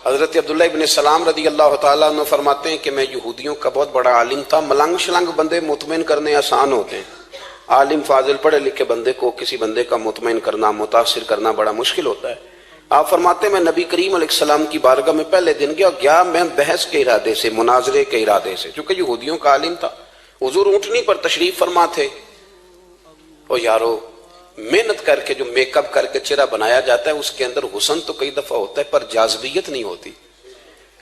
حضرت عبداللہ ابن سلام رضی اللہ تعالیٰ عنہ فرماتے ہیں کہ میں یہودیوں کا بہت بڑا عالم تھا. ملنگ شلنگ بندے مطمئن کرنے آسان ہوتے ہیں, عالم فاضل پڑھے لکھے بندے کو کسی بندے کا مطمئن کرنا, متاثر کرنا بڑا مشکل ہوتا ہے. آپ فرماتے ہیں میں نبی کریم علیہ السلام کی بارگاہ میں پہلے دن گیا میں بحث کے ارادے سے, مناظرے کے ارادے سے, چونکہ یہودیوں کا عالم تھا. حضور اونٹنی پر تشریف فرما تھے. او یارو, محنت کر کے جو میک اپ کر کے چہرہ بنایا جاتا ہے اس کے اندر حسن تو کئی دفعہ ہوتا ہے پر جاذبیت نہیں ہوتی.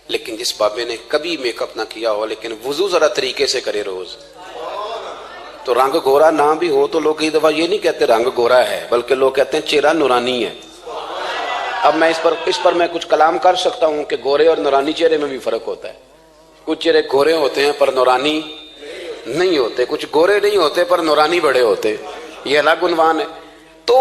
لیکن جس بابے نے کبھی میک اپ نہ کیا ہو لیکن وضو ذرا طریقے سے کرے روز, تو رنگ گورا نہ بھی ہو تو لوگ کئی دفعہ یہ نہیں کہتے رنگ گورا ہے, بلکہ لوگ کہتے ہیں چہرہ نورانی ہے. اب میں اس پر میں کچھ کلام کر سکتا ہوں کہ گورے اور نورانی چہرے میں بھی فرق ہوتا ہے. کچھ چہرے گورے ہوتے ہیں پر نورانی نہیں ہوتے, کچھ گورے نہیں ہوتے پر نورانی بڑے ہوتے, یہ الگ عنوان ہے. تو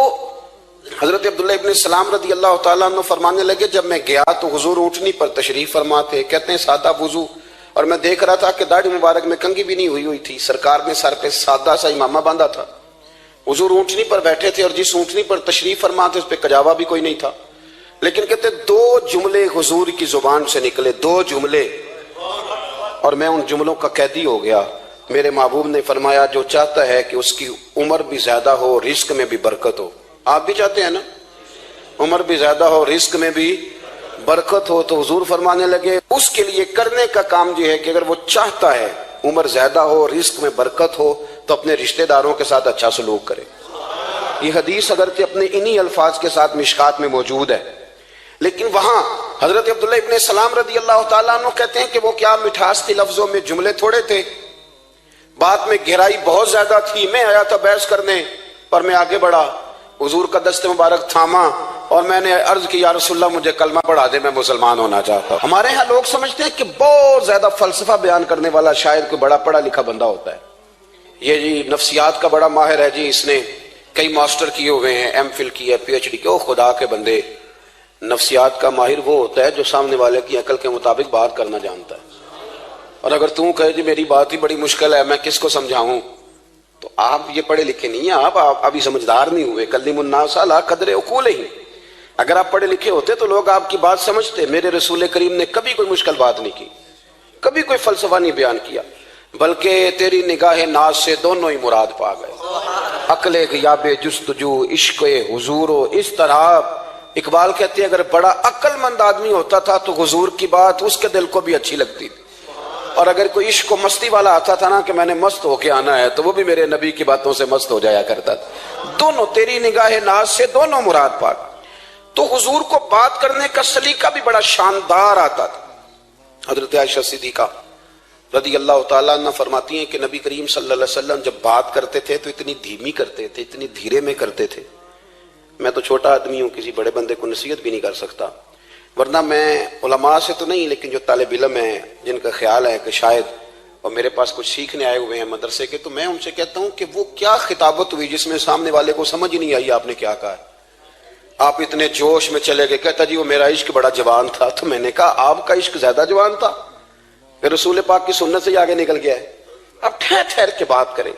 حضرت عبداللہ ابن سلام رضی اللہ تعالیٰ عنہ فرمانے لگے جب میں گیا تو حضور اونٹنی پر تشریف فرما تھے. کہتے ہیں سادہ وضو, اور میں دیکھ رہا تھا کہ داڑھی مبارک میں کنگھی بھی نہیں ہوئی تھی. سرکار نے سر پہ سادہ سا امامہ باندھا تھا. حضور اونٹنی پر بیٹھے تھے اور جس اونٹنی پر تشریف فرما تھے اس پہ کجاوا بھی کوئی نہیں تھا. لیکن کہتے دو جملے حضور کی زبان سے نکلے, دو جملے, اور میں ان جملوں کا قیدی ہو گیا. میرے محبوب نے فرمایا جو چاہتا ہے کہ اس کی عمر بھی زیادہ ہو, رزق میں بھی برکت ہو. آپ بھی چاہتے ہیں نا عمر بھی زیادہ ہو, رزق میں بھی برکت ہو, تو حضور فرمانے لگے اس کے لیے کرنے کا کام یہ ہے کہ اگر وہ چاہتا ہے عمر زیادہ ہو, رزق میں برکت ہو, تو اپنے رشتہ داروں کے ساتھ اچھا سلوک کرے. یہ حدیث اگرچہ اپنے انہی الفاظ کے ساتھ مشکات میں موجود ہے, لیکن وہاں حضرت عبداللہ ابن سلام رضی اللہ تعالیٰ عنہ کہتے ہیں کہ وہ کیا مٹھاس تھی لفظوں میں, جملے تھوڑے تھے, بات میں گہرائی بہت زیادہ تھی. میں آیا تھا بحث کرنے پر میں آگے بڑھا, حضور کا دست مبارک تھاما اور میں نے عرض کی یا رسول اللہ مجھے کلمہ پڑھا دے, میں مسلمان ہونا چاہتا ہوں. ہمارے ہاں لوگ سمجھتے ہیں کہ بہت زیادہ فلسفہ بیان کرنے والا شاید کوئی بڑا پڑھا لکھا بندہ ہوتا ہے. یہ جی نفسیات کا بڑا ماہر ہے جی, اس نے کئی ماسٹر کیے ہوئے ہیں, ایم فل کی ہے, پی ایچ ڈی کی. او خدا کے بندے, نفسیات کا ماہر وہ ہوتا ہے جو سامنے والے کی عقل کے مطابق بات کرنا جانتا ہے. اور اگر تم کہے جی میری بات ہی بڑی مشکل ہے, میں کس کو سمجھاؤں, تو آپ یہ پڑھے لکھے نہیں ہیں, آپ ابھی سمجھدار نہیں ہوئے. کلم الناس علی قدر عقولہم. اگر آپ پڑھے لکھے ہوتے تو لوگ آپ کی بات سمجھتے. میرے رسول کریم نے کبھی کوئی مشکل بات نہیں کی, کبھی کوئی فلسفہ نہیں بیان کیا, بلکہ تیری نگاہ ناز سے دونوں ہی مراد پا گئے. عقل غیاب جستجو, عشق حضور و اضطراب. اقبال کہتے ہیں اگر بڑا عقل مند آدمی ہوتا تھا تو حضور کی بات اس کے دل کو بھی اچھی لگتی تھی, اور اگر کوئی عشق و مستی والا آتا تھا نا کہ میں نے مست ہو کے آنا ہے, تو وہ بھی میرے نبی کی باتوں سے مست ہو جایا کرتا تھا. دونوں تیری نگاہ ناز سے دونوں مراد پا. تو حضور کو بات کرنے کا سلیقہ بھی بڑا شاندار آتا تھا. حضرت عائشہ صدیقہ رضی اللہ تعالیٰ عنہ فرماتی ہیں کہ نبی کریم صلی اللہ علیہ وسلم جب بات کرتے تھے تو اتنی دھیمی کرتے تھے, اتنی دھیرے میں کرتے تھے. میں تو چھوٹا آدمی ہوں, کسی بڑے بندے کو نصیحت بھی نہیں کر سکتا, ورنہ میں علماء سے تو نہیں, لیکن جو طالب علم ہیں جن کا خیال ہے کہ شاید اور میرے پاس کچھ سیکھنے آئے ہوئے ہیں مدرسے کے, تو میں ان سے کہتا ہوں کہ وہ کیا خطابت ہوئی جس میں سامنے والے کو سمجھ ہی نہیں آئی آپ نے کیا کہا ہے. آپ اتنے جوش میں چلے گئے, کہتا جی وہ میرا عشق بڑا جوان تھا. تو میں نے کہا آپ کا عشق زیادہ جوان تھا, پھر رسول پاک کی سنت سے ہی آگے نکل گیا ہے. اب ٹھہر ٹھہر کے بات کریں.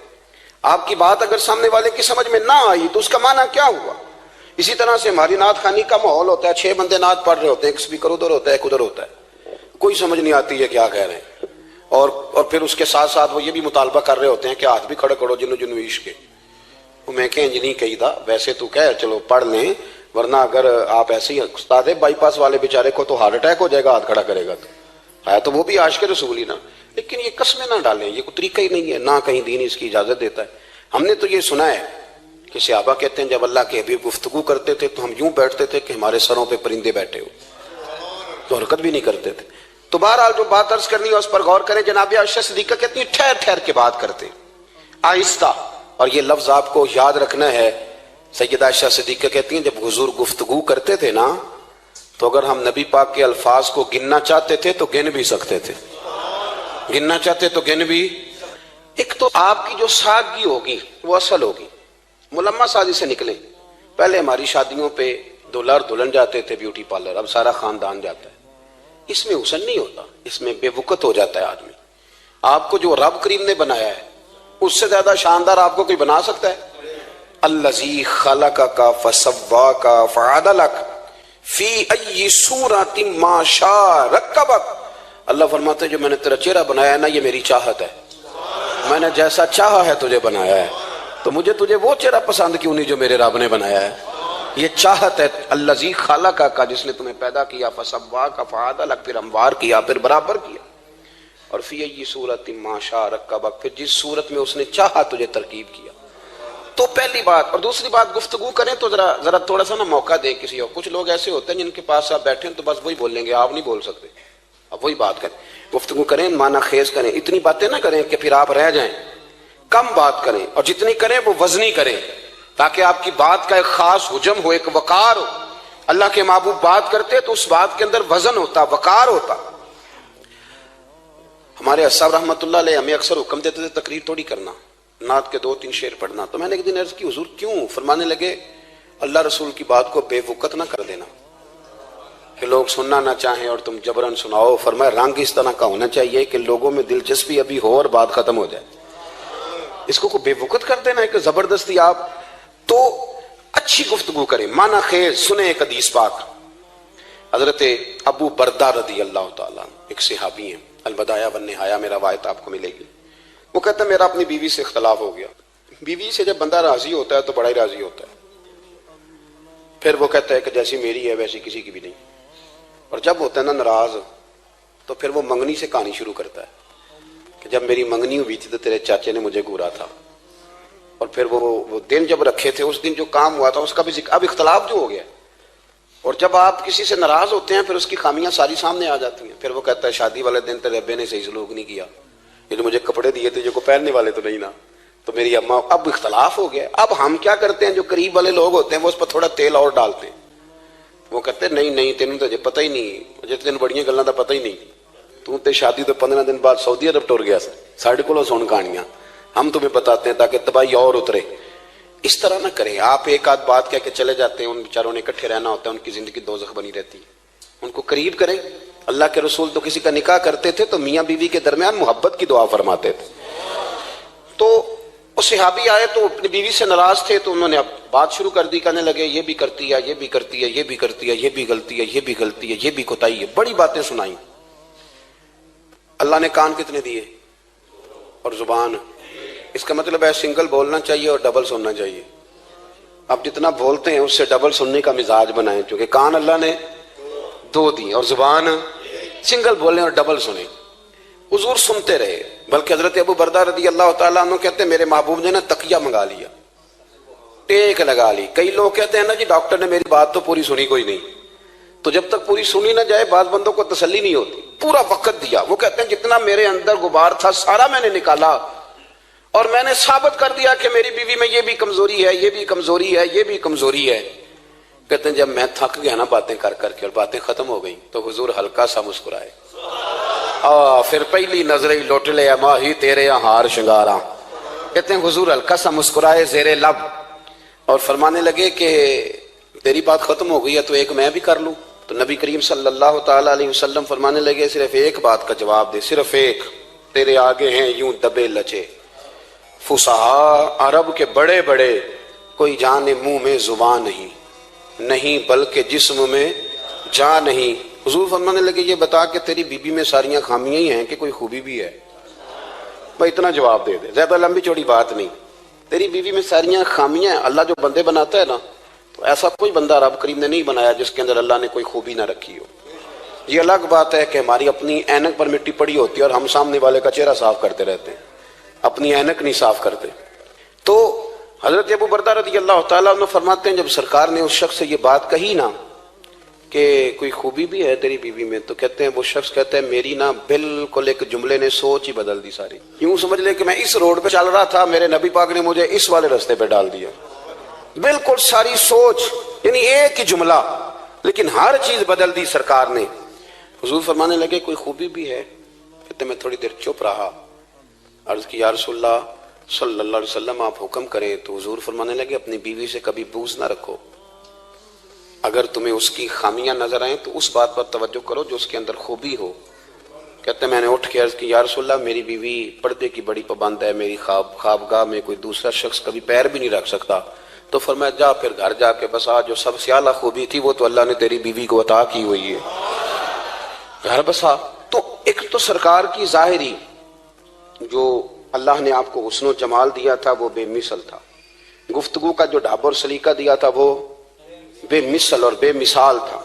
آپ کی بات اگر سامنے والے کی سمجھ میں نہ آئی تو اس کا معنی کیا ہوا. اسی طرح سے ہماری نعت خوانی کا ماحول ہوتا ہے, 6 بندے نعت پڑھ رہے ہوتے ہیں, ایک اسپیکر ادھر ہوتا ہے ایک ادھر ہوتا ہے, کوئی سمجھ نہیں آتی ہے کیا کہہ رہے ہیں. اور پھر اس کے ساتھ ساتھ وہ یہ بھی مطالبہ کر رہے ہوتے ہیں کہ ہاتھ بھی کھڑے کرو جنو جنو عشق. میں کہ انج نہیں کہی دا, ویسے تو کہہ چلو پڑھ لیں, ورنہ اگر آپ ایسے ہی استاد بائی پاس والے بیچارے کو تو ہارٹ اٹیک ہو جائے گا ہاتھ کھڑا کرے گا, تو ہے تو وہ بھی عاشق رسول ہی نا. لیکن یہ قسمیں نہ ڈالیں, یہ کوئی طریقہ ہی نہیں ہے, نہ کہیں دین اس کی اجازت دیتا ہے. ہم نے تو یہ سنا ہے کہ صحابہ کہتے ہیں جب اللہ کے حبیب گفتگو کرتے تھے تو ہم یوں بیٹھتے تھے کہ ہمارے سروں پہ پرندے بیٹھے ہو, تو حرکت بھی نہیں کرتے تھے. تو بہرحال جو بات عرض کرنی ہے اس پر غور کریں. جناب عائشہ صدیقہ کہتی ہیں ٹھہر ٹھہر کے بات کرتے, آہستہ. اور یہ لفظ آپ کو یاد رکھنا ہے, سیدہ عائشہ صدیقہ کہتی ہیں جب حضور گفتگو کرتے تھے نا تو اگر ہم نبی پاک کے الفاظ کو گننا چاہتے تھے تو گن بھی سکتے تھے, گننا چاہتے تو گن بھی. ایک تو آپ کی جو سادگی ہوگی وہ اصل ہوگی, ملمہ سازی سے نکلیں. پہلے ہماری شادیوں پہ دلہا اور دلہن جاتے تھے بیوٹی پارلر, اب سارا خاندان جاتا ہے. اس میں حسن نہیں ہوتا, اس میں بے وقت ہو جاتا ہے آدمی. آپ کو جو رب کریم نے بنایا ہے اس سے زیادہ شاندار آپ کو کوئی بنا سکتا ہے؟ الذی خلقک فسواک فعدلک فی ای صورت ما شاء رکبک، اللہ فرماتے ہیں جو میں نے تیرا چہرہ بنایا ہے نا، یہ میری چاہت ہے، میں نے جیسا چاہا ہے تجھے بنایا ہے، تو مجھے تجھے وہ چہرہ پسند کیوں نہیں جو میرے رب نے بنایا ہے؟ یہ چاہت ہے۔ الذی خلقک کا جس نے تمہیں پیدا کیا، فسواک فعدلک پھر ہموار کیا، پھر برابر کیا، اور فی ای صورت ما شاء رکبک پھر جس صورت میں اس نے چاہا تجھے ترکیب کیا۔ تو پہلی بات، اور دوسری بات گفتگو کریں تو ذرا تھوڑا سا نا موقع دیں کسی اور۔ کچھ لوگ ایسے ہوتے ہیں جن کے پاس آپ بیٹھیں تو بس وہی بولیں گے، آپ نہیں بول سکتے، اب وہی بات کریں، گفتگو کریں، معنی خیز کریں، اتنی باتیں نہ کریں کہ پھر آپ رہ جائیں، کم بات کریں، اور جتنی کریں وہ وزنی کریں تاکہ آپ کی بات کا ایک خاص حجم ہو، ایک وقار ہو۔ اللہ کے محبوب بات کرتے تو اس بات کے اندر وزن ہوتا، وقار ہوتا۔ ہمارے صاحب رحمۃ اللہ علیہ ہمیں اکثر حکم دیتے تھے تقریر تھوڑی کرنا، نعت کے 2-3 شعر پڑھنا، تو میں نے ایک دن عرض کی حضور کیوں؟ فرمانے لگے اللہ رسول کی بات کو بے وقت نہ کر دینا کہ لوگ سننا نہ چاہیں اور تم جبرن سناؤ۔ فرمایا رنگ اس طرح کا ہونا چاہیے کہ لوگوں میں دلچسپی ابھی ہو اور بات ختم ہو جائے، اس کو بے وقت کر دینا ہے کہ زبردستی آپ۔ تو اچھی گفتگو کریں، معنی خیز سنیں۔ ایک حدیث پاک حضرت ابو بردہ رضی اللہ تعالیٰ ایک صحابی ہیں، البدایہ والنہایہ میں روایت آپ کو ملے گی۔ وہ کہتا ہے میرا اپنی بیوی سے اختلاف ہو گیا۔ بیوی سے جب بندہ راضی ہوتا ہے تو بڑا ہی راضی ہوتا ہے، پھر وہ کہتا ہے کہ جیسی میری ہے ویسی کسی کی بھی نہیں، اور جب ہوتا ہے نا ناراض تو پھر وہ منگنی سے کہانی شروع کرتا ہے کہ جب میری منگنی ہوئی تھی تو تیرے چاچے نے مجھے گورا تھا، اور پھر وہ دن جب رکھے تھے اس دن جو کام ہوا تھا اس کا بھی ذکر۔ اب اختلاف جو ہو گیا، اور جب آپ کسی سے ناراض ہوتے ہیں پھر اس کی خامیاں ساری سامنے آ جاتی ہیں۔ پھر وہ کہتا ہے شادی والے دن تیرے ابے نے صحیح سلوک نہیں کیا، یہ جو مجھے کپڑے دیے تھے جو کو پہننے والے تو نہیں نا، تو میری اماں۔ اب اختلاف ہو گیا۔ اب ہم کیا کرتے ہیں، جو قریب والے لوگ ہوتے ہیں وہ اس پر تھوڑا تیل اور ڈالتے ہیں، وہ کہتے ہیں نہیں تینوں تو پتہ ہی نہیں، جتنے بڑیاں گلاں دا پتہ ہی نہیں، تو تے شادی تو 15 دن بعد سعودی عرب ٹر گیا ساڑھے کو سن کہانیاں، ہم تمہیں بتاتے ہیں تاکہ تباہی اور اترے۔ اس طرح نہ کریں، آپ ایک آدھ بات کہہ کے چلے جاتے ہیں، ان بیچاروں نے اکٹھے رہنا ہوتا ہے، ان کی زندگی دوزخ بنی رہتی ہے، ان کو قریب کریں۔ اللہ کے رسول تو کسی کا نکاح کرتے تھے تو میاں بیوی کے درمیان محبت کی دعا فرماتے تھے۔ تو وہ صحابی آئے تو اپنی بیوی سے ناراض تھے، تو انہوں نے اب بات شروع کر دی، کہنے لگے یہ بھی کرتی ہے، یہ بھی کرتی ہے، یہ بھی کرتی ہے، یہ بھی غلطی ہے، یہ بھی غلطی ہے، یہ بھی کوتاہی ہے، بڑی باتیں سنائیں۔ اللہ نے کان کتنے دیے اور زبان، اس کا مطلب ہے سنگل بولنا چاہیے اور ڈبل سننا چاہیے۔ اب جتنا بولتے ہیں اس سے ڈبل سننے کا مزاج بنائیں، کیونکہ کان اللہ نے 2 دی اور زبان سنگل بولیں اور ڈبل سنیں۔ حضور سنتے رہے، بلکہ حضرت ابو بردہ رضی اللہ تعالیٰ عنہ کہتے ہیں میرے محبوب نے نا تکیہ منگا لیا، ٹیک لگا لی۔ کئی لوگ کہتے ہیں نا جی ڈاکٹر نے میری بات تو پوری سنی کوئی نہیں، تو جب تک پوری سنی نہ جائے بعض بندوں کو تسلی نہیں ہوتی۔ پورا وقت دیا، وہ کہتے ہیں جتنا میرے اندر غبار تھا سارا میں نے نکالا، اور میں نے ثابت کر دیا کہ میری بیوی میں یہ بھی کمزوری ہے، یہ بھی کمزوری ہے، یہ بھی کمزوری ہے۔ کہتے ہیں جب میں تھک گیا نا باتیں کر کر کے اور باتیں ختم ہو گئیں تو حضور ہلکا سا مسکرائے، پھر پہلی نظر ہی لوٹ لے ماہی تیرے ہار شنگاراں۔ کہتے ہیں حضور ہلکا سا مسکرائے زیر لب اور فرمانے لگے کہ تیری بات ختم ہو گئی ہے تو ایک میں بھی کر لوں۔ تو نبی کریم صلی اللہ تعالیٰ علیہ وسلم فرمانے لگے صرف ایک بات کا جواب دے، صرف ایک، تیرے آگے ہیں یوں دبے لچے فصحا عرب کے بڑے بڑے، کوئی جانے منہ میں زبان نہیں بلکہ جسم میں جان نہیں۔ حضور فرمانے لگے یہ بتا کہ تیری بیوی میں ساریاں خامیاں ہی ہیں کہ کوئی خوبی بھی ہے؟ بھائی اتنا جواب دے دے، زیادہ لمبی چوڑی بات نہیں، تیری بیوی میں ساریاں خامیاں ہیں۔ اللہ جو بندے بناتا ہے نا تو ایسا کوئی بندہ رب کریم نے نہیں بنایا جس کے اندر اللہ نے کوئی خوبی نہ رکھی ہو۔ یہ الگ بات ہے کہ ہماری اپنی اینک پر مٹی پڑی ہوتی ہے اور ہم سامنے والے کا چہرہ صاف کرتے رہتے ہیں، اپنی اینک نہیں صاف کرتے۔ تو حضرت ابو بردہ رضی اللہ تعالیٰ عنہ فرماتے ہیں جب سرکار نے اس شخص سے یہ بات کہی نا کہ کوئی خوبی بھی ہے تیری بیوی میں، تو کہتے ہیں وہ شخص کہتا ہے میری نا بالکل ایک جملے نے سوچ ہی بدل دی ساری۔ یوں سمجھ لے کہ میں اس روڈ پہ چل رہا تھا، میرے نبی پاک نے مجھے اس والے رستے پہ ڈال دیا، بالکل ساری سوچ، یعنی ایک ہی جملہ لیکن ہر چیز بدل دی سرکار نے۔ حضور فرمانے لگے کوئی خوبی بھی ہے؟ کہتے میں تھوڑی دیر چپ رہا، عرض کی یا رسول اللہ صلی اللہ علیہ وسلم آپ حکم کریں۔ تو حضور فرمانے لگے اپنی بیوی سے کبھی بغض نہ رکھو، اگر تمہیں اس کی خامیاں نظر آئیں تو اس بات پر توجہ کرو جو اس کے اندر خوبی ہو۔ کہتے ہیں میں نے اٹھ کے عرض کی یا رسول اللہ میری بیوی پردے کی بڑی پابند ہے، میری خوابگاہ میں کوئی دوسرا شخص کبھی پیر بھی نہیں رکھ سکتا، تو فرمایا جا پھر گھر جا کے بس آج جو سب سے اعلیٰ خوبی تھی وہ تو اللہ نے تیری بیوی کو عطا کی ہوئی ہے، گھر بسا۔ تو ایک تو سرکار کی ظاہری جو اللہ نے آپ کو حسن و جمال دیا تھا وہ بے مثل تھا، گفتگو کا جو ڈھاب اور سلیقہ دیا تھا وہ بے مثل اور بے مثال تھا،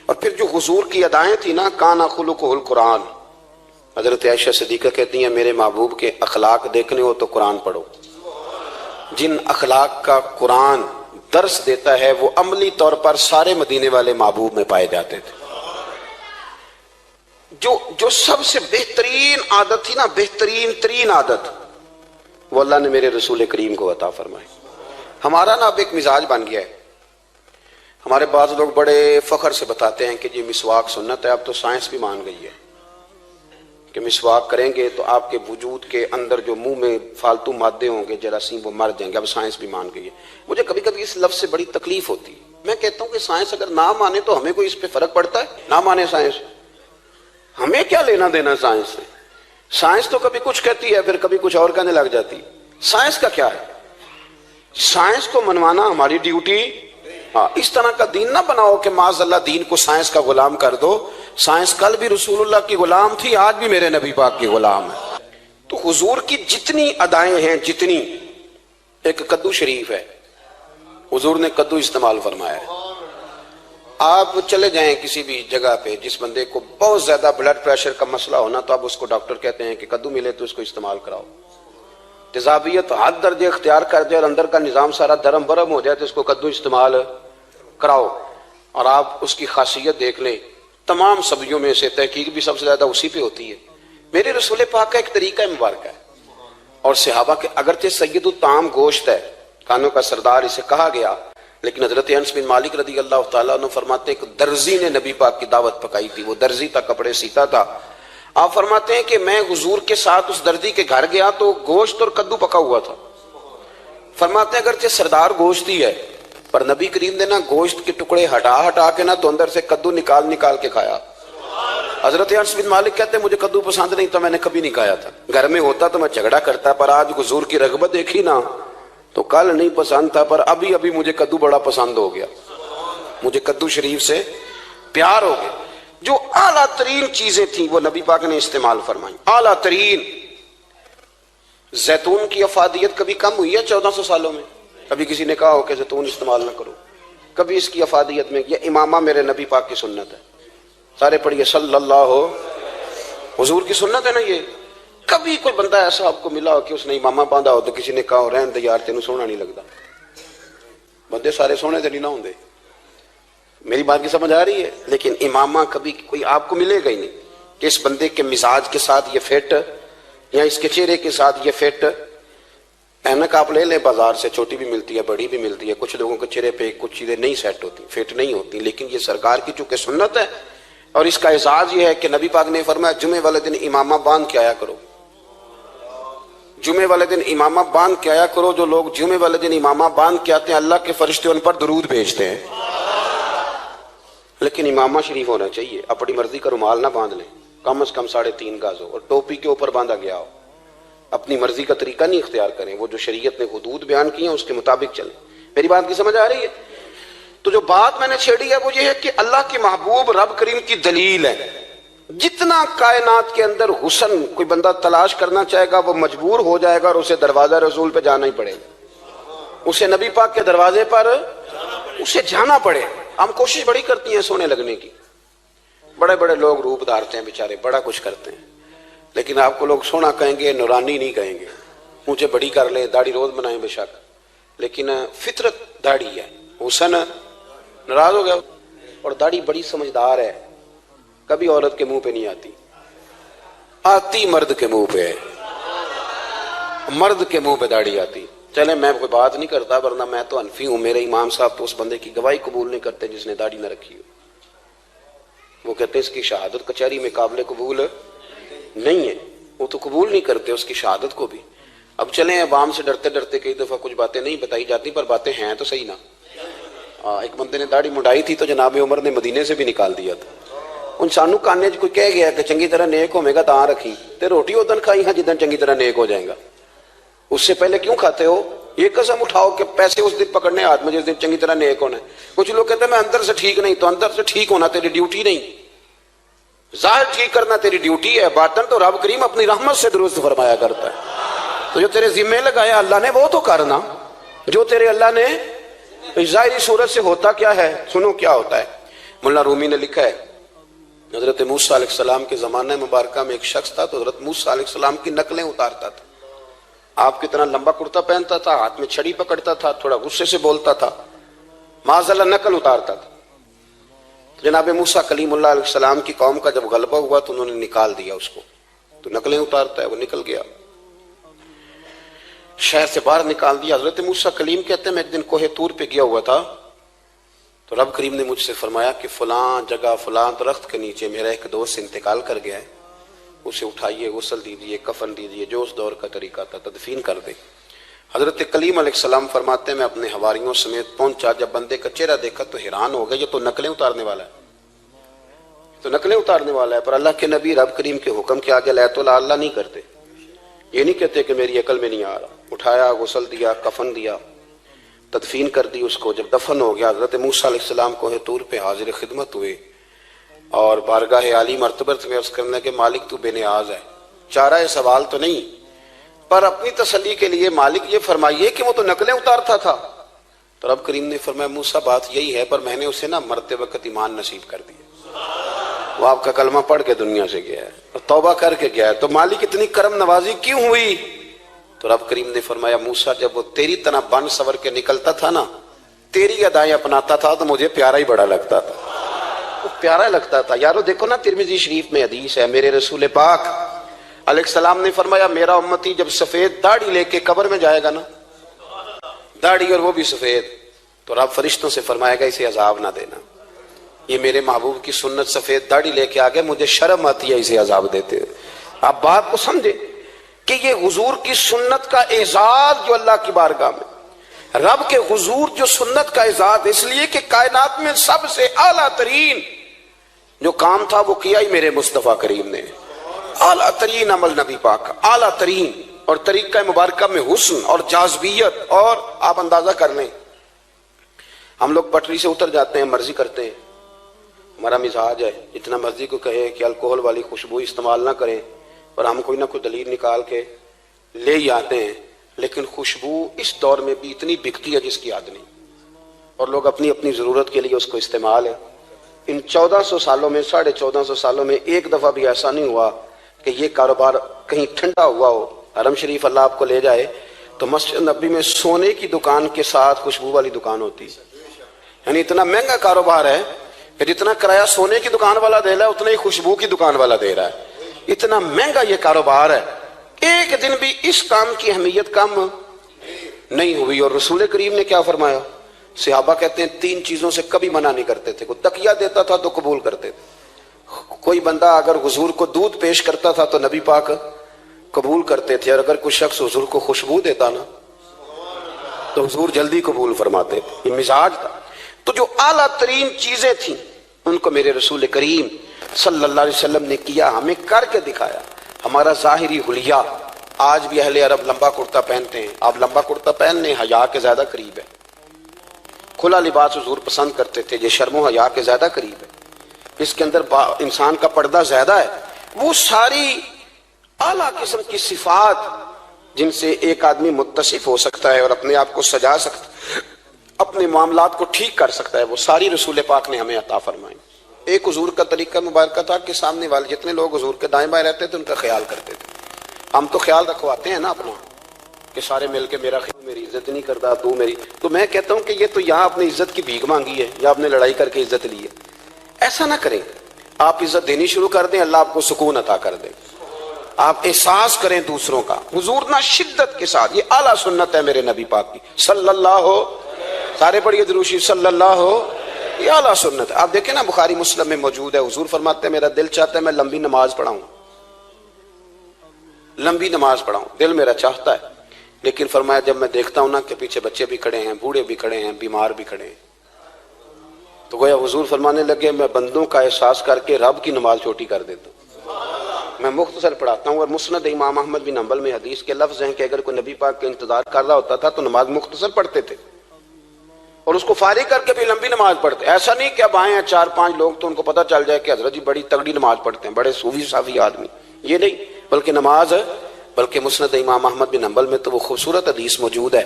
اور پھر جو حضور کی ادائیں تھی نا، کانا خلقہ القرآن۔ حضرت عائشہ صدیقہ کہتی ہیں میرے محبوب کے اخلاق دیکھنے ہو تو قرآن پڑھو، جن اخلاق کا قرآن درس دیتا ہے وہ عملی طور پر سارے مدینے والے محبوب میں پائے جاتے تھے۔ جو سب سے بہترین عادت تھی نا، بہترین ترین عادت، وہ اللہ نے میرے رسول کریم کو عطا فرمائی۔ ہمارا نا اب ایک مزاج بن گیا ہے، ہمارے بعض لوگ بڑے فخر سے بتاتے ہیں کہ جی مسواک سنت ہے، اب تو سائنس بھی مان گئی ہے کہ مسواک کریں گے تو آپ کے وجود کے اندر جو منہ میں فالتو مادے ہوں گے جراثیم وہ مر جائیں گے، اب سائنس بھی مان گئی ہے۔ مجھے کبھی کبھی اس لفظ سے بڑی تکلیف ہوتی ہے، میں کہتا ہوں کہ سائنس اگر نہ مانے تو ہمیں کوئی اس پہ فرق پڑتا ہے؟ نہ مانے سائنس، ہمیں کیا لینا دینا سائنس سے؟ سائنس تو کبھی کچھ کہتی ہے پھر کبھی کچھ اور کہنے لگ جاتی، سائنس کا کیا ہے؟ سائنس کو منوانا ہماری ڈیوٹی۔ اس طرح کا دین نہ بناؤ کہ معاذ اللہ دین کو سائنس کا غلام کر دو۔ سائنس کل بھی رسول اللہ کی غلام تھی، آج بھی میرے نبی پاک کی غلام ہے۔ تو حضور کی جتنی ادائیں ہیں، جتنی، ایک کدو شریف ہے، حضور نے کدو استعمال فرمایا ہے۔ آپ چلے جائیں کسی بھی جگہ پہ، جس بندے کو بہت زیادہ بلڈ پریشر کا مسئلہ ہونا تو اب اس کو ڈاکٹر کہتے ہیں کہ کدو ملے تو اس کو استعمال کراؤ۔ تیزابیت حد درجے اختیار کر جائے اور اندر کا نظام سارا درم برم ہو جائے تو اس کو کدو استعمال کراؤ۔ اور آپ اس کی خاصیت دیکھ لیں، تمام سبزیوں میں سے تحقیق بھی سب سے زیادہ اسی پہ ہوتی ہے۔ میرے رسول پاک کا ایک طریقہ مبارک ہے، اور صحابہ کے اگرچہ سید الطعام گوشت ہے، کھانوں کا سردار اسے کہا گیا، لیکن حضرت انس بن مالک رضی اللہ تعالیٰ عنہ فرماتے ہیں کہ درزی نے نبی پاک کی دعوت پکائی تھی، وہ درزی تھا، کپڑے سیتا تھا۔ آپ فرماتے ہیں کہ میں حضور کے ساتھ اس درزی کے گھر گیا تو گوشت اور کدو پکا ہوا تھا۔ فرماتے ہیں اگرچہ سردار گوشت ہی ہے پر نبی کریم نے نا گوشت کے ٹکڑے ہٹا کے نا تو اندر سے کدو نکال کے کھایا۔ حضرت انس بن مالک کہتے ہیں مجھے کدو پسند نہیں تھا، میں نے کبھی نہیں کھایا تھا، گھر میں ہوتا تو میں جھگڑا کرتا، پر آج حضور کی رغبت دیکھی نا تو کل نہیں پسند تھا پر ابھی مجھے کدو بڑا پسند ہو گیا، مجھے کدو شریف سے پیار ہو گیا۔ جو اعلیٰ ترین چیزیں تھیں وہ نبی پاک نے استعمال فرمائی، اعلیٰ ترین۔ زیتون کی افادیت کبھی کم ہوئی ہے 1400 سالوں میں؟ کبھی کسی نے کہا ہو کہ زیتون استعمال نہ کرو؟ کبھی اس کی افادیت میں، یہ امامہ میرے نبی پاک کی سنت ہے، سارے پڑھیے صلی اللہ، حضور کی سنت ہے نا یہ۔ کبھی کوئی بندہ ایسا آپ کو ملا ہو کہ اس نے امامہ باندھا ہو تو کسی نے کہا ہو رہن دے یار تینوں سونا نہیں لگتا؟ بندے سارے سونے تو نہیں نہ ہوں دے، میری بات کی سمجھ آ رہی ہے؟ لیکن امامہ کبھی کوئی آپ کو ملے گا ہی نہیں کہ اس بندے کے مزاج کے ساتھ یہ فٹ، یا اس کے چہرے کے ساتھ یہ فٹ۔ اینک آپ لے لیں بازار سے، چھوٹی بھی ملتی ہے بڑی بھی ملتی ہے، کچھ لوگوں کے چہرے پہ کچھ چیزیں نہیں سیٹ ہوتی، فٹ نہیں ہوتی، لیکن یہ سرکار کی چونکہ سنت ہے، اور اس کا اعزاز یہ ہے کہ نبی پاک نے فرمایا جمعے والے دن امامہ باندھ کے آیا کرو، جمعے والے دن امامہ باندھ کے آیا کرو۔ جو لوگ جمعے والے دن امامہ باندھ کے آتے ہیں اللہ کے فرشتے ان پر درود بھیجتے ہیں۔ لیکن امامہ شریف ہونا چاہیے، اپنی مرضی کا رومال نہ باندھ لیں، کم از کم 3.5 گز ہو، اور ٹوپی کے اوپر باندھا گیا ہو۔ اپنی مرضی کا طریقہ نہیں اختیار کریں، وہ جو شریعت نے حدود بیان کی ہیں اس کے مطابق چلیں۔ میری بات کی سمجھ آ رہی ہے؟ تو جو بات میں نے چھیڑی ہے وہ یہ ہے کہ اللہ کے محبوب رب کریم کی دلیل ہے۔ جتنا کائنات کے اندر حسن کوئی بندہ تلاش کرنا چاہے گا وہ مجبور ہو جائے گا اور اسے دروازہ رسول پہ جانا ہی پڑے گا، اسے نبی پاک کے دروازے پر اسے جانا پڑے۔ ہم کوشش بڑی کرتی ہیں سونے لگنے کی، بڑے بڑے لوگ روپ دھارتے ہیں بیچارے، بڑا کچھ کرتے ہیں، لیکن آپ کو لوگ سونا کہیں گے، نورانی نہیں کہیں گے۔ مجھے بڑی کر لیں، داڑھی روز بنائیں بے شک، لیکن فطرت داڑھی ہے، حسن ناراض ہو گیا۔ اور داڑھی بڑی سمجھدار ہے، کبھی عورت کے منہ پہ نہیں آتی، آتی مرد کے منہ پہ، مرد کے منہ پہ داڑھی آتی۔ چلے میں کوئی بات نہیں کرتا ورنہ میں تو حنفی ہوں، میرے امام صاحب تو اس بندے کی گواہی قبول نہیں کرتے جس نے داڑھی نہ رکھی ہو، وہ کہتے ہیں اس کی شہادت کچہری میں قابل قبول نہیں ہے، وہ تو قبول نہیں کرتے اس کی شہادت کو بھی۔ اب چلیں عوام سے ڈرتے ڈرتے کئی دفعہ کچھ باتیں نہیں بتائی جاتی پر باتیں ہیں تو صحیح نا۔ ایک بندے نے داڑھی مڈائی تھی تو جناب عمر نے مدینے سے بھی نکال دیا تھا۔ ان سانو کانے کوئی کہہ گیا کہ چنگی طرح نیک ہوے گا تاں رکھی تے روٹی ادن کھائی ہاں جدن چنگی طرح نیک ہو جائے گا۔ اس سے پہلے کیوں کھاتے ہو؟ یہ قسم اٹھاؤ کہ پیسے اس دن پکڑنے ہاتھ میں جس دن چنگی طرح نیک ہونا ہے۔ کچھ لوگ کہتے ہیں میں اندر سے ٹھیک نہیں، تو اندر سے ٹھیک ہونا تیری ڈیوٹی نہیں، ظاہر ٹھیک کرنا تیری ڈیوٹی ہے، باطن تو رب کریم اپنی رحمت سے درست فرمایا کرتا ہے۔ تو جو تیرے ذمہ لگایا اللہ نے وہ تو کرنا، جو تیرے اللہ نے ظاہری صورت سے ہوتا کیا ہے، سنو کیا ہوتا ہے۔ مولانا رومی نے لکھا ہے حضرت موسیٰ علیہ السلام کے زمانہ مبارکہ میں ایک شخص تھا، تو حضرت موسیٰ علیہ السلام کی نقلیں اتارتا تھا۔ آپ کتنا لمبا کرتا پہنتا تھا، ہاتھ میں چھڑی پکڑتا تھا، تھوڑا غصے سے بولتا تھا، معاذ اللہ نقل اتارتا تھا۔ جناب موسیٰ کلیم اللہ علیہ السلام کی قوم کا جب غلبہ ہوا تو انہوں نے نکال دیا اس کو، تو نقلیں اتارتا ہے، وہ نکل گیا، شہر سے باہر نکال دیا۔ حضرت موسیٰ کلیم کہتے ہیں میں ایک دن کوہ طور پہ گیا ہوا تھا، تو رب کریم نے مجھ سے فرمایا کہ فلاں جگہ فلاں درخت کے نیچے میرا ایک دوست انتقال کر گیا ہے، اسے اٹھائیے، غسل دیجیے، کفن دیجیے، جو اس دور کا طریقہ تھا، تدفین کر دے۔ حضرت کلیم علیہ السلام فرماتے ہیں میں اپنے حواریوں سمیت پہنچا، جب بندے کا چہرہ دیکھا تو حیران ہو گیا، یہ تو نقلیں اتارنے والا ہے، تو نقلیں اتارنے والا ہے، پر اللہ کے نبی رب کریم کے حکم کے آگے لایت اللہ نہیں کرتے، یہ نہیں کہتے کہ میری عقل میں نہیں آ رہا۔ اٹھایا، غسل دیا، کفن دیا، تدفین کر دی اس کو۔ جب دفن ہو گیا حضرت موسیٰ علیہ السلام کوہ طور پہ حاضر خدمت ہوئے اور بارگاہ عالی مرتبت میں عرض کرنے کہ مالک تو بے نیاز ہے، چارہ سوال تو نہیں، پر اپنی تسلی کے لیے مالک یہ فرمائیے کہ وہ تو نقلیں اتارتا تھا۔ تو رب کریم نے فرمایا موسیٰ بات یہی ہے، پر میں نے اسے نا مرتے وقت ایمان نصیب کر دیا، وہ آپ کا کلمہ پڑھ کے دنیا سے گیا ہے اور توبہ کر کے گیا ہے، تو مالک اتنی کرم نوازی کیوں ہوئی؟ تو رب کریم نے فرمایا موسیٰ جب وہ تیری طرح بن سور کے نکلتا تھا نا، تیری ادائیں اپناتا تھا تو مجھے پیارا ہی بڑا لگتا تھا، وہ پیارا لگتا تھا۔ یارو دیکھو نا ترمذی شریف میں حدیث ہے، میرے رسول پاک علیہ السلام نے فرمایا میرا امتی جب سفید داڑھی لے کے قبر میں جائے گا نا، داڑھی اور وہ بھی سفید، تو رب فرشتوں سے فرمائے گا اسے عذاب نہ دینا، یہ میرے محبوب کی سنت سفید داڑھی لے کے آگے مجھے شرم آتی ہے اسے عذاب دیتے۔ آپ بات کو سمجھے کہ یہ حضور کی سنت کا اعزاز جو اللہ کی بارگاہ میں، رب کے حضور جو سنت کا اعزاز اس لیے کہ کائنات میں سب سے اعلیٰ ترین جو کام تھا وہ کیا ہی میرے مصطفیٰ کریم نے، اعلیٰ ترین عمل نبی پاک کا، اعلیٰ ترین، اور طریقہ مبارکہ میں حسن اور جاذبیت، اور آپ اندازہ کر لیں ہم لوگ پٹری سے اتر جاتے ہیں، مرضی کرتے ہیں، ہمارا مزاج ہے جتنا مرضی کو کہے کہ الکوہل والی خوشبو استعمال نہ کریں، اور ہم کوئی نہ کوئی دلیل نکال کے لے ہی آتے ہیں، لیکن خوشبو اس دور میں بھی اتنی بکتی ہے جس کی حد نہیں، اور لوگ اپنی اپنی ضرورت کے لیے اس کو استعمال ہے۔ ان 1400 سالوں میں 1450 سالوں میں ایک دفعہ بھی ایسا نہیں ہوا کہ یہ کاروبار کہیں ٹھنڈا ہوا ہو۔ حرم شریف اللہ آپ کو لے جائے تو مسجد نبی میں سونے کی دکان کے ساتھ خوشبو والی دکان ہوتی ہے، یعنی اتنا مہنگا کاروبار ہے کہ جتنا کرایہ سونے کی دکان والا دے رہا ہے اتنا ہی خوشبو کی دکان والا دے رہا ہے، اتنا مہنگا یہ کاروبار ہے۔ ایک دن بھی اس کام کی اہمیت کم نہیں ہوئی، اور رسول کریم نے کیا فرمایا؟ صحابہ کہتے ہیں 3 چیزوں سے کبھی منع نہیں کرتے تھے، کوئی تکیہ دیتا تھا تو قبول کرتے تھے، کوئی بندہ اگر حضور کو دودھ پیش کرتا تھا تو نبی پاک قبول کرتے تھے، اور اگر کوئی شخص حضور کو خوشبو دیتا نا تو حضور جلدی قبول فرماتے تھے، یہ مزاج تھا۔ تو جو اعلیٰ ترین چیزیں تھیں ان کو میرے رسول کریم صلی اللہ علیہ وسلم نے کیا، ہمیں کر کے دکھایا۔ ہمارا ظاہری حلیہ، آج بھی اہل عرب لمبا کرتا پہنتے ہیں، آپ لمبا کرتا پہننے حیا کے زیادہ قریب ہے، کھلا لباس حضور پسند کرتے تھے، یہ شرم و حیا کے زیادہ قریب ہے، اس کے اندر انسان کا پردہ زیادہ ہے۔ وہ ساری اعلیٰ قسم کی صفات جن سے ایک آدمی متصف ہو سکتا ہے اور اپنے آپ کو سجا سکتا ہے، اپنے معاملات کو ٹھیک کر سکتا ہے، وہ ساری رسول پاک نے ہمیں عطا فرمائی۔ ایک حضور کا طریقہ مبارکہ تھا کہ سامنے والے جتنے لوگ حضور کے دائیں بائیں رہتے تھے ان کا خیال کرتے تھے۔ ہم تو خیال رکھواتے ہیں نا اپنا کہ سارے مل کے میرا خیال، میری عزت نہیں کرتا تو میری، تو میں کہتا ہوں کہ یہ تو یہاں اپنی عزت کی بھیک مانگی ہے یا آپ نے لڑائی کر کے عزت لی ہے، ایسا نہ کریں، آپ عزت دینی شروع کر دیں، اللہ آپ کو سکون عطا کر دے، آپ احساس کریں دوسروں کا۔ حضور نہ شدت کے ساتھ، یہ اعلیٰ سنت ہے میرے نبی پاک کی صلی اللہ ہو، سارے پڑھیے درود شریف صلی اللہ ہو، یہ اعلیٰ سنت ہے۔ آپ دیکھیں نا بخاری مسلم میں موجود ہے، حضور فرماتے ہیں میرا دل چاہتا ہے میں لمبی نماز پڑھاؤں، لمبی نماز پڑھاؤں، دل میرا چاہتا ہے، لیکن فرمایا جب میں دیکھتا ہوں نا کہ پیچھے بچے بھی کھڑے ہیں، بوڑھے بھی کھڑے ہیں، بیمار بھی کھڑے ہیں، تو گویا حضور فرمانے لگے میں بندوں کا احساس کر کے رب کی نماز چھوٹی کر دیتا ہوں۔ میں مختصر پڑھاتا ہوں، اور مسند امام احمد بن حنبل میں حدیث کے لفظ ہیں کہ اگر کوئی نبی پاک کا انتظار کر رہا ہوتا تھا تو نماز مختصر پڑھتے تھے اور اس کو فارغ کر کے بھی لمبی نماز پڑھتے. ایسا نہیں کہ اب آئے ہیں 4-5 لوگ تو ان کو پتہ چل جائے کہ حضرت جی بڑی تگڑی نماز پڑھتے ہیں، بڑے صوفی صافی آدمی، یہ نہیں، بلکہ نماز بلکہ مسند امام احمد بن حنبل میں تو وہ خوبصورت حدیث موجود ہے.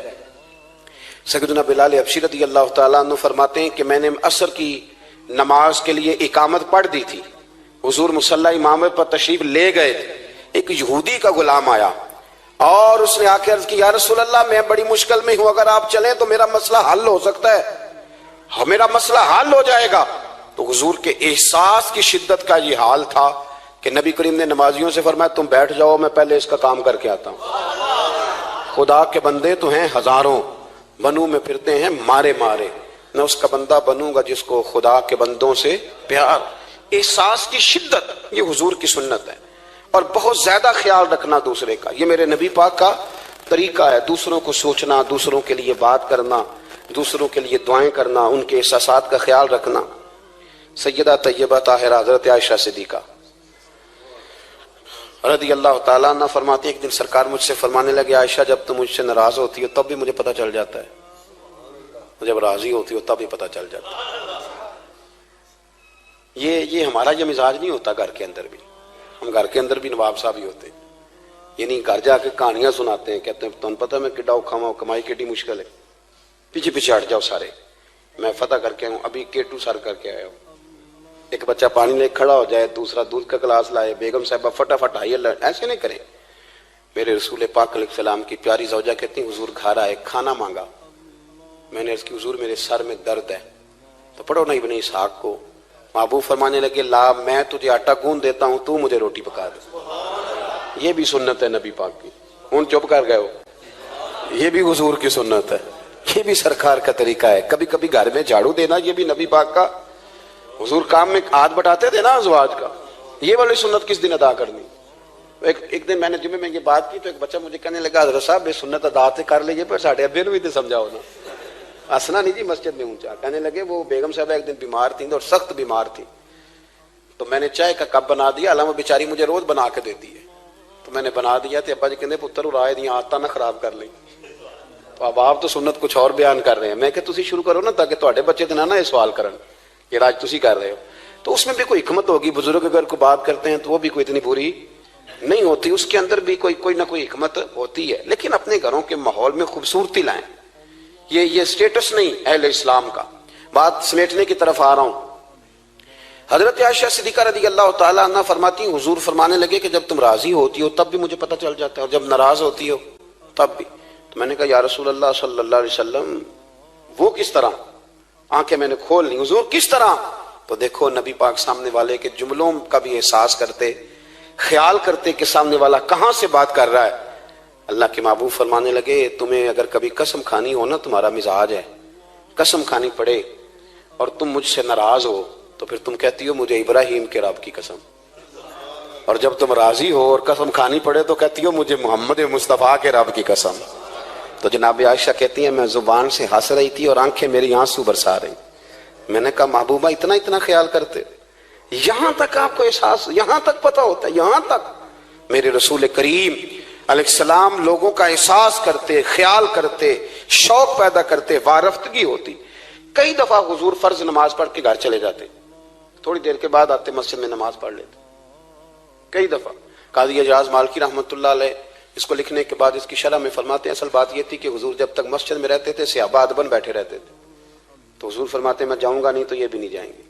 سیدنا بلال حبشی رضی اللہ تعالیٰ عنہ فرماتے ہیں کہ میں نے عصر کی نماز کے لیے اقامت پڑھ دی تھی، حضور مصلی امام پر تشریف لے گئے تھے، ایک یہودی کا غلام آیا اور اس نے آ کے عرض کی یا رسول اللہ میں بڑی مشکل میں ہوں، اگر آپ چلیں تو میرا مسئلہ حل ہو سکتا ہے، میرا مسئلہ حل ہو جائے گا. تو حضور کے احساس کی شدت کا یہ حال تھا کہ نبی کریم نے نمازیوں سے فرمایا تم بیٹھ جاؤ، میں پہلے اس کا کام کر کے آتا ہوں. خدا کے بندے تو ہیں ہزاروں، بنوں میں پھرتے ہیں مارے مارے، میں اس کا بندہ بنوں گا جس کو خدا کے بندوں سے پیار. احساس کی شدت یہ حضور کی سنت ہے، اور بہت زیادہ خیال رکھنا دوسرے کا، یہ میرے نبی پاک کا طریقہ ہے. دوسروں کو سوچنا، دوسروں کے لیے بات کرنا، دوسروں کے لیے دعائیں کرنا، ان کے احساسات کا خیال رکھنا. سیدہ طیبہ طاہرہ حضرت عائشہ صدیقہ رضی اللہ تعالیٰ عنہ فرماتی ہیں ایک دن سرکار مجھ سے فرمانے لگے عائشہ جب تم مجھ سے ناراض ہوتی ہو تب بھی مجھے پتہ چل جاتا ہے، جب راضی ہوتی ہو تب بھی پتہ چل جاتا ہے. یہ ہمارا یہ مزاج نہیں ہوتا گھر کے اندر بھی، ہم گھر کے اندر بھی نواب صاحب ہی ہوتے ہیں، یعنی گھر جا کے کہانیاں سناتے ہیں، کہتے ہیں تمہیں پتہ میں کڈا اوکھا ہوں، کمائی کیڈی مشکل ہے، پیچھے پیچھے ہٹ جاؤ سارے، میں فتح کر کے آیا ہوں، ابھی K2 سر کر کے آیا ہوں. ایک بچہ پانی لے کھڑا ہو جائے، دوسرا دودھ کا گلاس لائے، بیگم صاحبہ فٹافٹ آئیے، ایسے نہیں کریں. میرے رسول پاک علیہ السلام کی پیاری زوجہ کہتی ہیں حضور گھر آئے، کھانا مانگا، میں نے عرض کی حضور میرے سر میں درد ہے. تو پڑھو نا ابن اسحاق کو. محبوب فرمانے لگے لا میں تجھے آٹا گوندھ دیتا ہوں، تو مجھے روٹی پکا دے. یہ بھی سنت ہے نبی پاک کی. ہوں چپ کر گئے ہو، یہ بھی حضور کی سنت ہے، یہ بھی سرکار کا طریقہ ہے. کبھی کبھی گھر میں جھاڑو دینا یہ بھی نبی پاک کا. حضور کام میں ہاتھ بٹاتے تھے نا ازواج کا، یہ والی سنت کس دن ادا کرنی. ایک دن میں نے جمعے میں یہ بات کی تو ایک بچہ مجھے کہنے لگا حضرت صاحب یہ سنت ادا سے کر لیجیے پر ساڑھے ابے بھی تو سمجھاؤ نا. ہنسنا نہیں جی مسجد میں اونچا. کہنے لگے وہ بیگم صاحبہ ایک دن بیمار تھیں اور سخت بیمار تھی، تو میں نے چائے کا کپ بنا دیا، علامہ بیچاری مجھے روز بنا کے دیتی ہے، تو میں نے بنا دیا تو ابا جی کہنے پتر رائے دیا آتا نہ خراب کر لیں. تو اب آپ تو سنت کچھ اور بیان کر رہے ہیں. میں کہ تسی شروع کرو نا تاکہ تواڈے بچے تو نہ یہ سوال کرن یہ راج تسی کر رہے ہو. تو اس میں بھی کوئی حکمت ہوگی. بزرگ اگر کوئی بات کرتے ہیں تو وہ بھی کوئی اتنی بری نہیں ہوتی، اس کے اندر بھی کوئی نہ کوئی حکمت ہوتی ہے. لیکن اپنے گھروں کے ماحول میں خوبصورتی لائیں. یہ سٹیٹس نہیں اہل اسلام کا. بات سمیٹنے کی طرف آ رہا ہوں. حضرت عائشہ صدیقہ رضی اللہ تعالیٰ عنہ فرماتی ہیں حضور فرمانے لگے کہ جب تم راضی ہوتی ہو تب بھی مجھے پتہ چل جاتا ہے اور جب ناراض ہوتی ہو تب بھی. تو میں نے کہا یا رسول اللہ صلی اللہ علیہ وسلم وہ کس طرح؟ آنکھیں میں نے کھول لی. حضور کس طرح؟ تو دیکھو نبی پاک سامنے والے کے جملوں کا بھی احساس کرتے، خیال کرتے کہ سامنے والا کہاں سے بات کر رہا ہے. اللہ کے محبوب فرمانے لگے تمہیں اگر کبھی قسم کھانی ہو نا، تمہارا مزاج ہے قسم کھانی پڑے اور تم مجھ سے ناراض ہو تو پھر تم کہتی ہو مجھے ابراہیم کے رب کی قسم، اور جب تم راضی ہو اور قسم کھانی پڑے تو کہتی ہو مجھے محمد مصطفیٰ کے رب کی قسم. تو جناب عائشہ کہتی ہیں میں زبان سے ہنس رہی تھی اور آنکھیں میری آنسو برسا رہی. میں نے کہا محبوبہ اتنا خیال کرتے، یہاں تک آپ کو احساس، یہاں تک پتہ ہوتا ہے، یہاں تک میرے رسول کریم علیہ السلام لوگوں کا احساس کرتے، خیال کرتے، شوق پیدا کرتے، وارفتگی ہوتی. کئی دفعہ حضور فرض نماز پڑھ کے گھر چلے جاتے، تھوڑی دیر کے بعد آتے مسجد میں نماز پڑھ لیتے. کئی دفعہ قاضی اعجاز مالکی رحمۃ اللہ علیہ اس کو لکھنے کے بعد اس کی شرح میں فرماتے ہیں اصل بات یہ تھی کہ حضور جب تک مسجد میں رہتے تھے صحابہ ادباً بیٹھے رہتے تھے. تو حضور فرماتے میں جاؤں گا نہیں تو یہ بھی نہیں جائیں گے.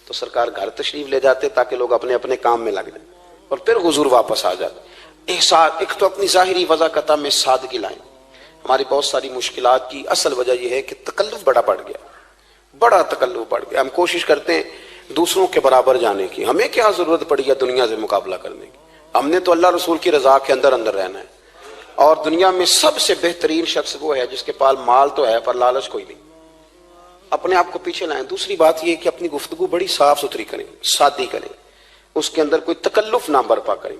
تو سرکار گھر تشریف لے جاتے تاکہ لوگ اپنے اپنے کام میں لگ جائیں اور پھر حضور واپس آ جاتے. ایک تو اپنی ظاہری وضاحت میں سادگی لائیں. ہماری بہت ساری مشکلات کی اصل وجہ یہ ہے کہ تکلف بڑا بڑھ گیا، بڑا تکلف بڑھ گیا. ہم کوشش کرتے ہیں دوسروں کے برابر جانے کی. ہمیں کیا ضرورت پڑی ہے دنیا سے مقابلہ کرنے کی؟ ہم نے تو اللہ رسول کی رضا کے اندر رہنا ہے. اور دنیا میں سب سے بہترین شخص وہ ہے جس کے پاس مال تو ہے پر لالچ کوئی نہیں. اپنے آپ کو پیچھے لائیں. دوسری بات یہ کہ اپنی گفتگو بڑی صاف ستھری کریں، سادی کریں، اس کے اندر کوئی تکلف نہ برپا کریں،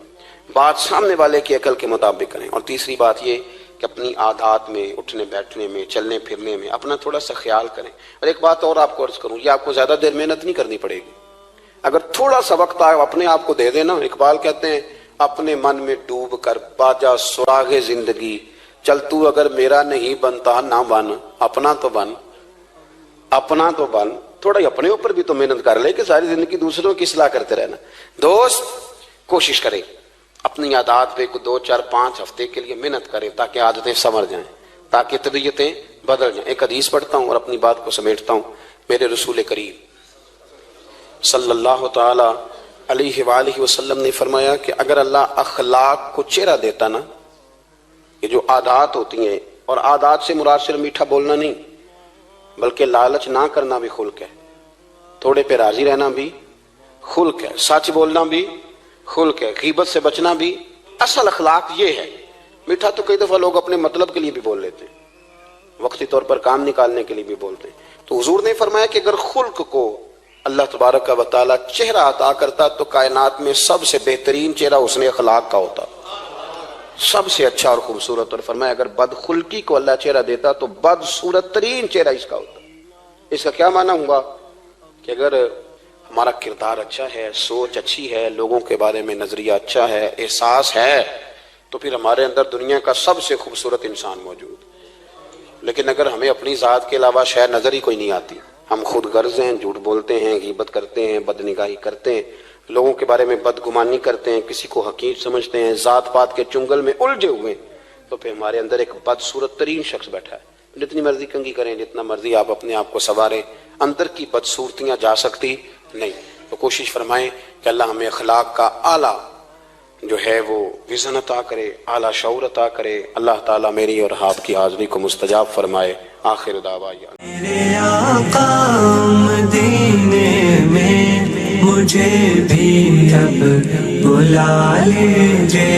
بات سامنے والے کی عقل کے مطابق کریں. اور تیسری بات یہ کہ اپنی عادات میں، اٹھنے بیٹھنے میں، چلنے پھرنے میں اپنا تھوڑا سا خیال کریں. اور ایک بات اور آپ کو عرض کروں، یہ آپ کو زیادہ دیر محنت نہیں کرنی پڑے گی. اگر تھوڑا سا وقت آئے اپنے آپ کو دے دینا. اقبال کہتے ہیں اپنے من میں ڈوب کر باجا سراغ زندگی، چل تو اگر میرا نہیں بنتا نہ بن، اپنا تو بن، اپنا تو بن، تھوڑا ہی اپنے اوپر بھی تو محنت کر لے کہ ساری زندگی دوسروں کی اصلاح کرتے رہنا۔ دوست کوشش کرے اپنی عادات پہ 2 4 5 ہفتے کے لیے محنت کرے تاکہ عادتیں سنور جائیں، تاکہ طبیعتیں بدل جائیں۔ ایک حدیث پڑھتا ہوں اور اپنی بات کو سمیٹتا ہوں۔ میرے رسول کریم صلی اللہ تعالی علیہ وآلہ وسلم نے فرمایا کہ اگر اللہ اخلاق کو چہرہ دیتا نا، یہ جو عادات ہوتی ہیں، اور عادات سے مراد صرف میٹھا بولنا نہیں بلکہ لالچ نہ کرنا بھی خلق ہے، تھوڑے پہ راضی رہنا بھی خلق ہے، سچ بولنا بھی خلق ہے، غیبت سے بچنا بھی۔ اصل اخلاق یہ ہے۔ میٹھا تو کئی دفعہ لوگ اپنے مطلب کے لیے بھی بول لیتے ہیں، وقتی طور پر کام نکالنے کے لیے بھی بولتے ہیں۔ تو حضور نے فرمایا کہ اگر خلق کو اللہ تبارک و تعالی چہرہ عطا کرتا تو کائنات میں سب سے بہترین چہرہ حسن اخلاق کا ہوتا، سب سے اچھا اور خوبصورت۔ اور فرمایا اگر بدخلقی کو اللہ چہرہ دیتا تو بدصورت ترین چہرہ اس کا ہوتا۔ اس کا کیا معنی ہوا کہ اگر ہمارا کردار اچھا ہے، سوچ اچھی ہے، لوگوں کے بارے میں نظریہ اچھا ہے، احساس ہے، تو پھر ہمارے اندر دنیا کا سب سے خوبصورت انسان موجود۔ لیکن اگر ہمیں اپنی ذات کے علاوہ شاید نظر ہی کوئی نہیں آتی، ہم خود غرض ہیں، جھوٹ بولتے ہیں، غیبت کرتے ہیں، بدنگاہی کرتے ہیں، لوگوں کے بارے میں بدگمانی کرتے ہیں، کسی کو حقیر سمجھتے ہیں، ذات پات کے چنگل میں الجھے ہوئے ہیں، تو پھر ہمارے اندر ایک بدصورت ترین شخص بیٹھا ہے۔ جتنی مرضی کنگھی کریں، جتنا مرضی آپ اپنے آپ کو سنواریں، اندر کی بدصورتیاں جا سکتی نہیں۔ تو کوشش فرمائیں کہ اللہ ہمیں اخلاق کا اعلیٰ جو ہے وہ وزن عطا کرے، اعلیٰ شعور عطا کرے۔ اللہ تعالیٰ میری اور آپ کی حاضری کو مستجاب فرمائے۔ آخر دعوانا میرے آقا مدینے میں مجھے بھی اب بلا لیجئے،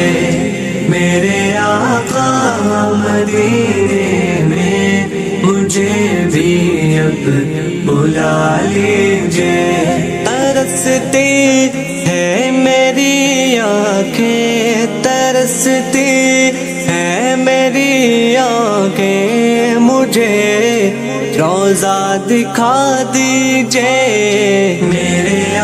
میرے آقا مدینے میں مجھے بھی اب بلا لیجئے۔ ترستی ہے میری آنکھیں، ترستی ہے میری آنکھیں، مجھے روضہ دکھا دیجئے میرے